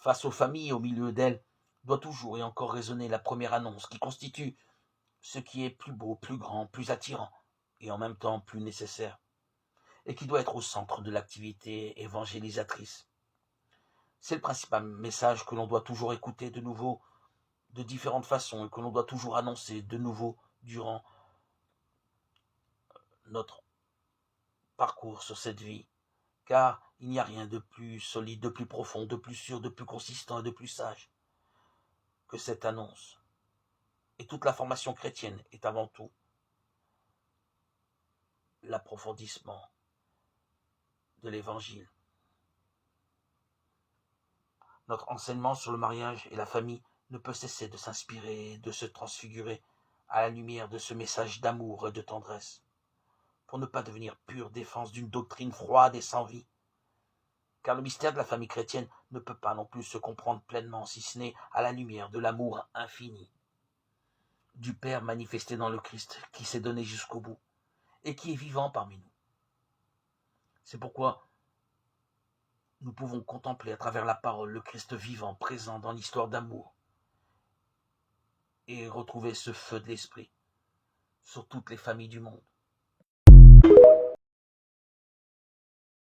face aux familles, au milieu d'elles, doit toujours et encore résonner la première annonce qui constitue ce qui est plus beau, plus grand, plus attirant et en même temps plus nécessaire, et qui doit être au centre de l'activité évangélisatrice. C'est le principal message que l'on doit toujours écouter de nouveau, de différentes façons, et que l'on doit toujours annoncer de nouveau durant notre parcours sur cette vie, car il n'y a rien de plus solide, de plus profond, de plus sûr, de plus consistant et de plus sage que cette annonce. Et toute la formation chrétienne est avant tout l'approfondissement de l'Évangile. Notre enseignement sur le mariage et la famille ne peut cesser de s'inspirer, de se transfigurer à la lumière de ce message d'amour et de tendresse, pour ne pas devenir pure défense d'une doctrine froide et sans vie. Car le mystère de la famille chrétienne ne peut pas non plus se comprendre pleinement si ce n'est à la lumière de l'amour infini du Père manifesté dans le Christ qui s'est donné jusqu'au bout et qui est vivant parmi nous. C'est pourquoi nous pouvons contempler à travers la parole le Christ vivant, présent dans l'histoire d'amour, et retrouver ce feu de l'esprit sur toutes les familles du monde.